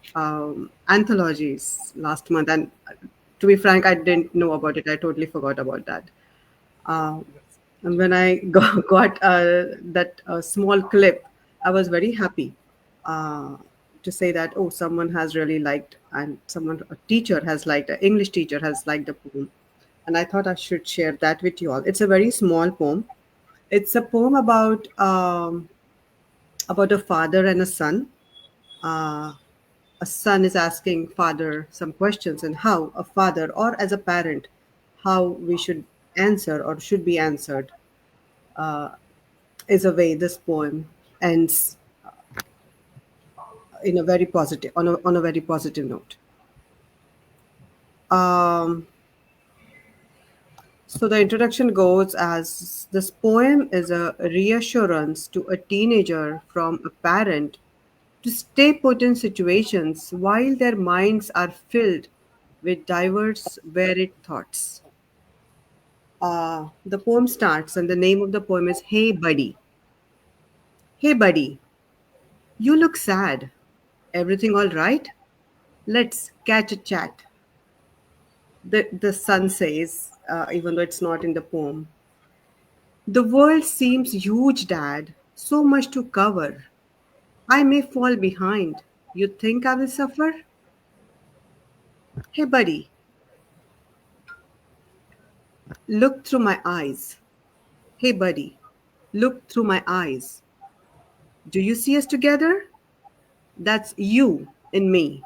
anthologies last month. And to be frank, I didn't know about it. I totally forgot about that. Uh, and when I got that small clip, I was very happy uh, to say that, oh, someone has really liked, and a teacher has liked, an English teacher has liked the poem. And I thought I should share that with you all. It's a very small poem. It's a poem about a father and a son. Uh, a son is asking father some questions, and how a father or as a parent, how we should answer or should be answered, is a way this poem ends in a very positive on a very positive note. Um, so the introduction goes as this poem is a reassurance to a teenager from a parent to stay put in situations while their minds are filled with diverse, varied thoughts. The poem starts, and the name of the poem is Hey Buddy. Hey Buddy, you look sad. Everything all right? Let's catch a chat. The son says, even though it's not in the poem. The world seems huge, Dad. So much to cover. I may fall behind. You think I will suffer? Hey, buddy, look through my eyes. Hey, buddy, look through my eyes. Do you see us together? That's you in me.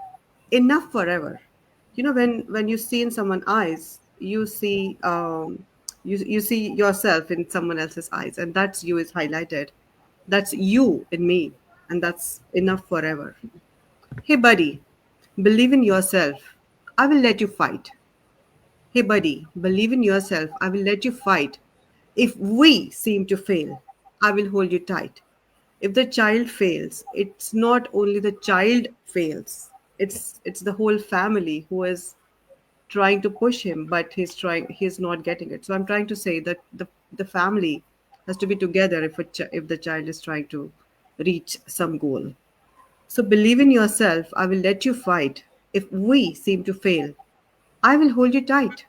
Enough forever. You know, when you see in someone's eyes, you see yourself in someone else's eyes, and that's you is highlighted. That's you in me, and that's enough forever. Hey, buddy, believe in yourself. I will let you fight. Hey, buddy, believe in yourself. I will let you fight. If we seem to fail, I will hold you tight. If the child fails, it's not only the child fails. It's the whole family who is trying to push him, but he's not getting it. So I'm trying to say that the family has to be together if the child is trying to reach some goal. So believe in yourself. I will let you fight. If we seem to fail, I will hold you tight.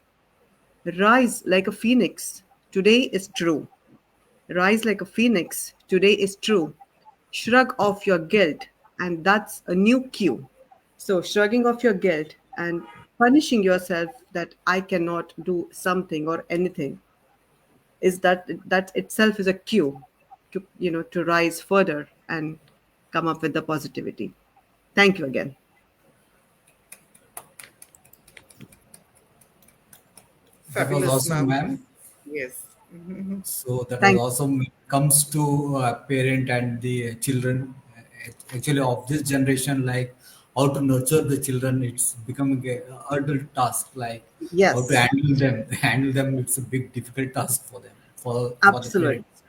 Rise like a phoenix. Today is true. Rise like a phoenix. Today is true. Shrug off your guilt, and that's a new cue. So, shrugging off your guilt and punishing yourself that I cannot do something or anything is that itself is a cue to to rise further and come up with the positivity. Thank you again. That was Fabulous, awesome, ma'am. ma'am. Yes. Mhm. So that was Thank awesome. When it comes to parent and the children, actually of this generation, like how to nurture the children, it's becoming a adult task. Like how to Yes, handle them, handle them. It's a big, difficult task for them, for the absolutely, parents.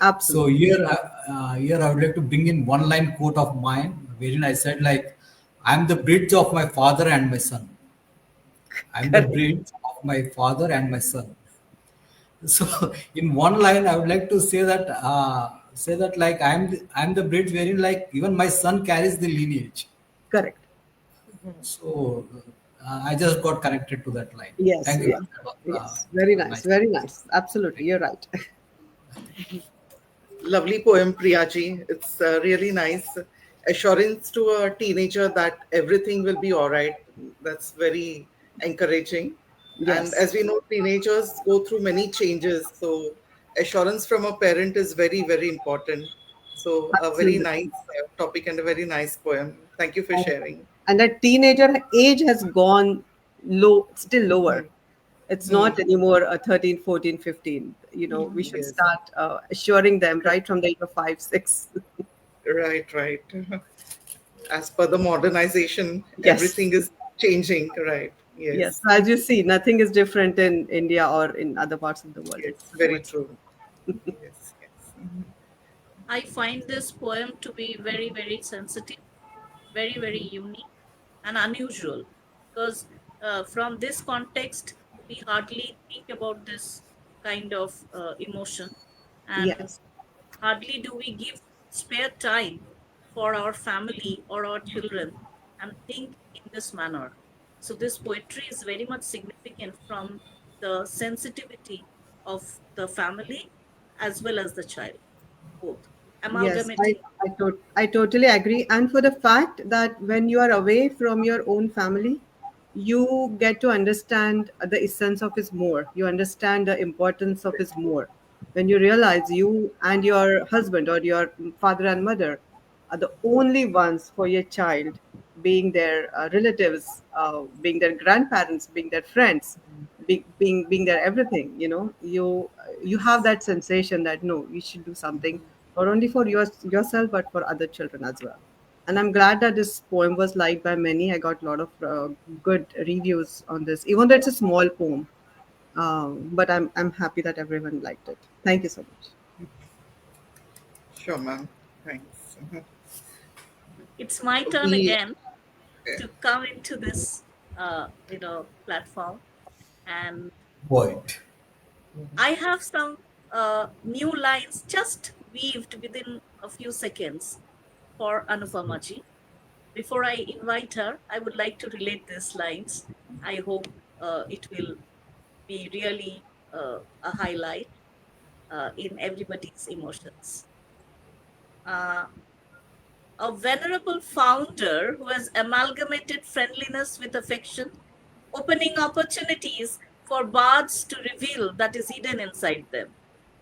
So absolutely. here I would like to bring in one line quote of mine, wherein I said like, "I'm the bridge of my father and my son. I'm the Correct, bridge of my father and my son." So in one line, I would like to say that like I'm the bridge wherein like even my son carries the lineage. correct. So I just got connected to that line. Yes, Thank you, yes, ma'am. That was, yes. Very nice, nice. very nice. Absolutely, Thank you're right. Lovely poem, Priyaji. It's really nice. Assurance to a teenager that everything will be all right. That's very encouraging. And Yes, as we know, teenagers go through many changes. So, assurance from a parent is very, very important. So, a very nice absolutely. topic and a very nice poem. Thank you for And, sharing. and that teenager age has gone low, still lower. It's not Hmm. anymore a 13, 14, 15. We should Yes. start assuring them right from the age of 5, 6. Right, right. As per the modernization, Yes, everything is changing. Right. yes. Yes. As you see, nothing is different in India or in other parts of the world. Yes. It's so Very much. true. Yes. Yes. I find this poem to be very, very sensitive, very, very unique and unusual because from this context, we hardly think about this kind of emotion, and Yes, hardly do we give spare time for our family or our children and think in this manner. So, this poetry is very much significant from the sensitivity of the family as well as the child, both yes, I, amalgamating. I totally agree. And for the fact that when you are away from your own family, you get to understand the essence of his more. You understand the importance of his more. When you realize you and your husband or your father and mother are the only ones for your child, being their relatives, being their grandparents, being their friends, being their everything. You have that sensation that no, you should do something not only for yourself but for other children as well. And I'm glad that this poem was liked by many. I got a lot of good reviews on this, even though it's a small poem. But I'm happy that everyone liked it. Thank you so much. Sure, ma'am. Thanks. It's my turn We, again to come into this, platform. And Poet. I have some new lines just weaved within a few seconds for Anupamaji. Before I invite her, I would like to relate these lines. I hope it will be really a highlight in everybody's emotions. Uh, a venerable founder who has amalgamated friendliness with affection, opening opportunities for bards to reveal that is hidden inside them.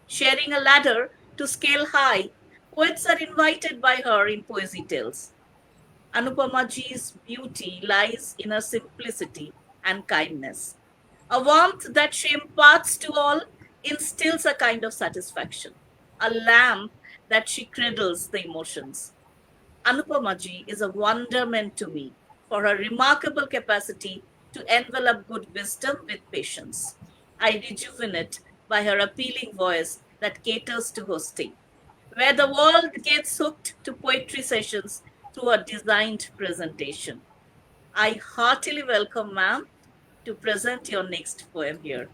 Sharing a ladder to scale high, poets are invited by her in poesy tales. Anupamaji's beauty lies in her simplicity and kindness. A warmth that she imparts to all instills a kind of satisfaction. A lamp that she cradles the emotions. Anupamaji is a wonderment to me for her remarkable capacity to envelop good wisdom with patience. I rejuvenate by her appealing voice that caters to hosting, where the world gets hooked to poetry sessions through a designed presentation. I heartily welcome, ma'am, to present your next poem here.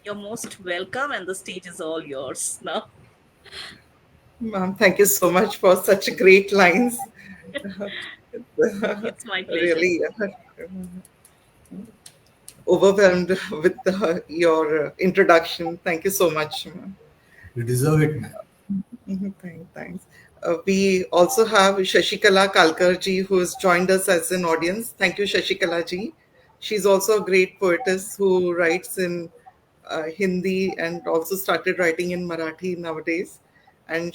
You're most welcome, and the stage is all yours now. ma'am, thank you so much for such great lines. It's my pleasure. Really overwhelmed with your introduction. Thank you so much, ma'am. You deserve it, man. Thanks. We also have Shashikala Kalkarji, who has joined us as an audience. Thank you, Shashikala ji. She's also a great poetess who writes in Hindi and also started writing in Marathi nowadays. And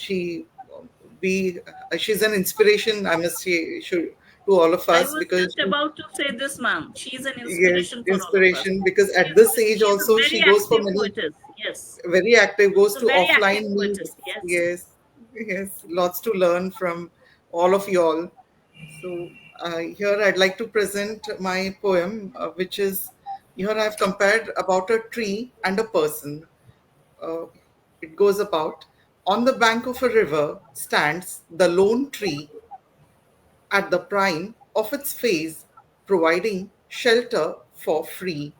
we, she's an inspiration, I must say, to all of I us was because just about to say this, ma'am. She's an yes, inspiration for all of us. inspiration because at this age She's a also very she goes for active many poetess. Yes, very active, goes a to very active offline poetess. meets. Yes. Yes, yes, lots to learn from all of you all. So here I'd like to present my poem, which is here I've compared about a tree and a person. Uh, it goes about on the bank of a river stands the lone tree at the prime of its phase, providing shelter for free.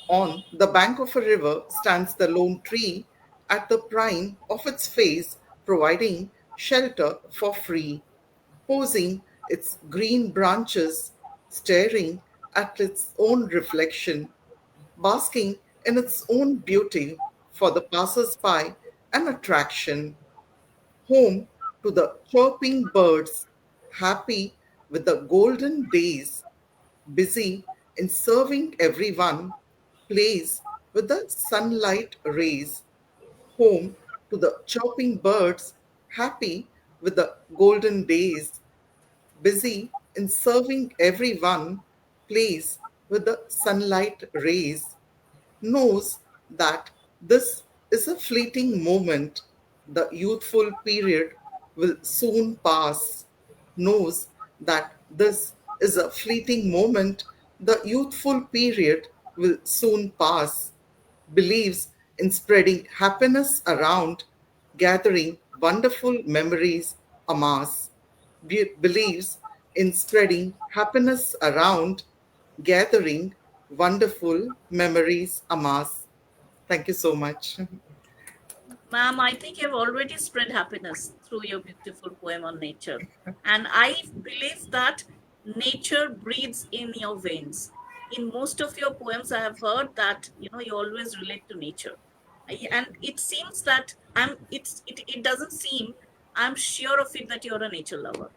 On the bank of a river stands the lone tree at the prime of its phase, providing shelter for free, posing its green branches, staring at its own reflection, basking in its own beauty for the passers-by an attraction, home to the chirping birds, happy with the golden days, busy in serving everyone, plays with the sunlight rays, home to the chirping birds, happy with the golden days, busy in serving everyone, plays with the sunlight rays, knows that this is a fleeting moment, the youthful period will soon pass, knows that this is a fleeting moment, the youthful period will soon pass, believes in spreading happiness around, gathering wonderful memories amass, believes in spreading happiness around, gathering wonderful memories amass. Thank you so much. Ma'am, I think you've already spread happiness through your beautiful poem on nature. And I believe that nature breathes in your veins. In most of your poems, I have heard that you always relate to nature. And it seems that it doesn't seem, I'm sure of it, that you're a nature lover.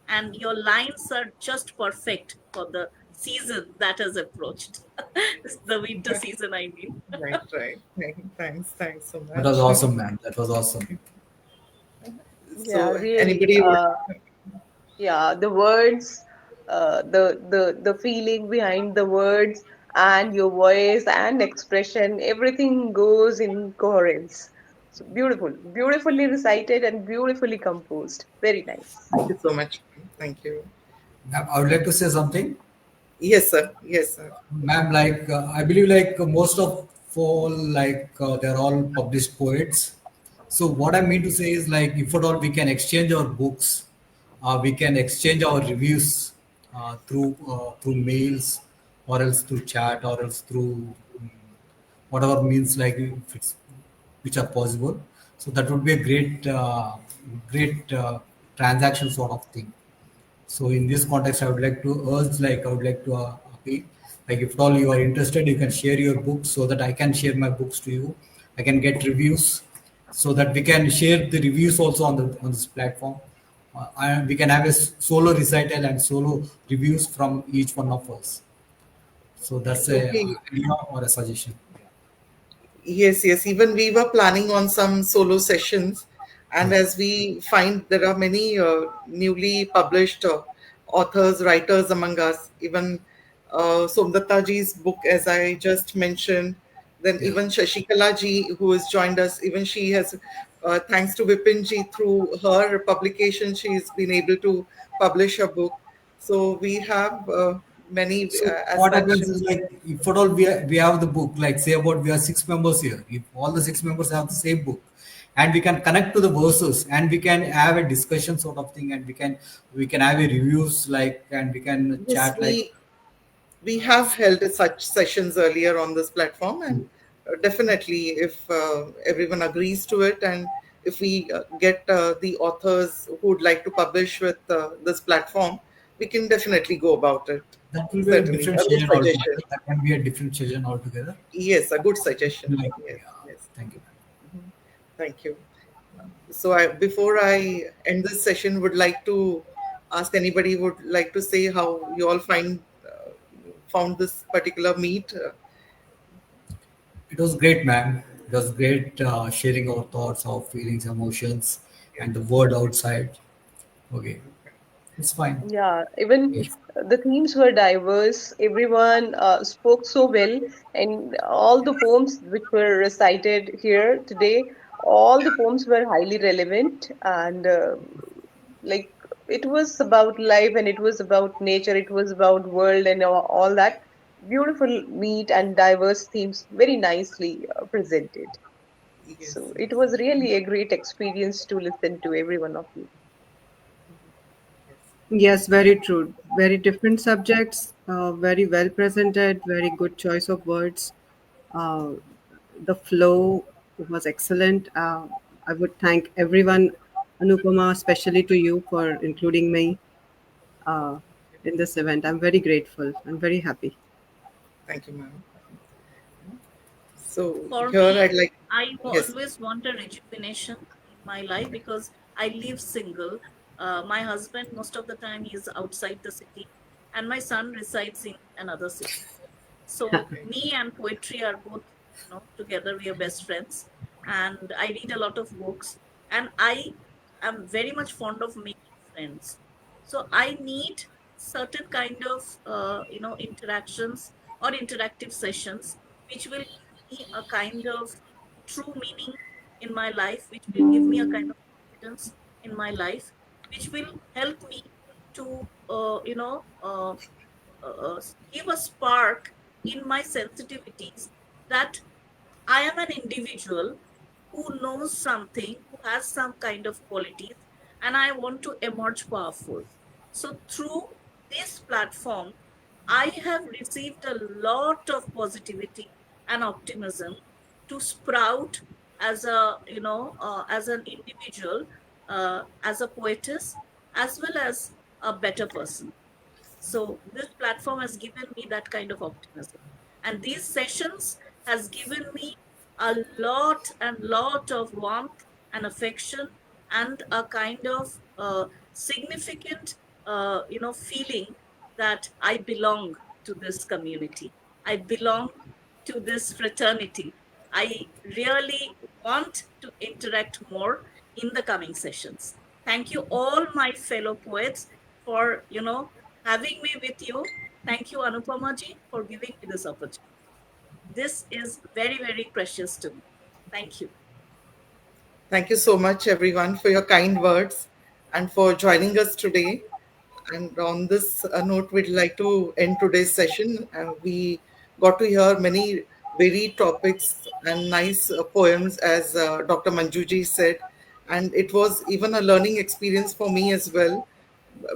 And your lines are just perfect for the season that has approached. The winter season, I mean. Right, right. Thanks so That was much. awesome, man. That was awesome. Yeah, So, really. anybody would, Yeah, the words, the feeling behind the words, and your voice and expression, everything goes in coherence. So beautiful, beautifully recited and beautifully composed. Very nice. Thank you so much. Thank you. Ma'am, I would like to say something. Yes, sir. Yes, sir. Ma'am, like I believe like most of all like they're all published poets. So what I mean to say is like if at all we can exchange our books, we can exchange our reviews through mails, or else through chat, or else through whatever means like if it's which are possible. So that would be a great transaction sort of thing. So in this context, I would like to urge, like I would like to appeal, like if at all you are interested, you can share your books so that I can share my books to you. I can get reviews, so that we can share the reviews also on this platform. And we can have a solo recital and solo reviews from each one of us. So that's a Okay. idea or a suggestion. Yes, yes. Even we were planning on some solo sessions, and Yeah. as we find there are many newly published authors, writers among us. Even Somdata ji's book, as I just mentioned. Then Yeah. even Shashikala ji, who has joined us, even she has, thanks to Vipin ji, through her publication, she's been able to publish a book. So we have many So as what such. happens is like if at all we have the book, like say about we are six members here. If all the six members have the same book, and we can connect to the verses, and we can have a discussion sort of thing, and we can have a reviews like, and we can Yes, chat like. we have held such sessions earlier on this platform, and definitely if everyone agrees to it, and if we get the authors who would like to publish with this platform, we can definitely go about it. That will be a Certainly different a good session suggestion. altogether. That can be a different session altogether. Yes, a good suggestion. Like, Yes, yeah. yes. Thank you. Thank you. So before I end this session, would like to ask anybody would like to say how you all found this particular meet. It was great, ma'am. It was great sharing our thoughts, our feelings, emotions, and the word outside. Okay, it's fine. Yeah, even Yes. the themes were diverse. Everyone spoke so well, and all the poems which were recited here today, all the poems were highly relevant, and like it was about life, and it was about nature, it was about world, and all that beautiful meat and diverse themes, very nicely presented. Yes, So it yes, was really a great experience to listen to every one of you. yes. Yes, very true. Very different subjects, very well presented, very good choice of words. Uh, the flow was excellent. I would thank everyone, Anupama, especially to you for including me uh, in this event. I'm very grateful. I'm very happy. Thank you, ma'am. So For here me, I'd like, I yes, always want a rejuvenation in my life because I live single. My husband, most of the time, he is outside the city, and my son resides in another city. So okay, me and poetry are both, together we are best friends, and I read a lot of books, and I am very much fond of making friends. So I need certain kind of, interactions or interactive sessions, which will give me a kind of true meaning in my life, which will give me a kind of confidence in my life, which will help me to, give a spark in my sensitivities that I am an individual who knows something, who has some kind of qualities, and I want to emerge powerful. So, through this platform, I have received a lot of positivity and optimism to sprout as as an individual, as a poetess, as well as a better person. So this platform has given me that kind of optimism. And these sessions has given me a lot and lot of warmth and affection and a kind of significant, feeling that I belong to this community. I belong to this fraternity. I really want to interact more in the coming sessions. Thank you, all my fellow poets. for, having me with you. Thank you, Anupama ji, for giving me this opportunity. This is very, very precious to me. Thank you. Thank you so much, everyone, for your kind words and for joining us today. And on this note, we'd like to end today's session. We got to hear many varied topics and nice poems, as Dr. Manjuji said. And it was even a learning experience for me as well,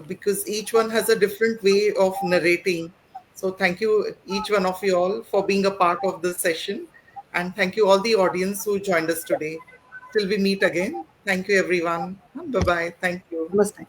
because each one has a different way of narrating. So, thank you, each one of you all, for being a part of this session. And thank you, all the audience who joined us today. Till we meet again. Thank you, everyone. Bye bye. Thank you. Namaste.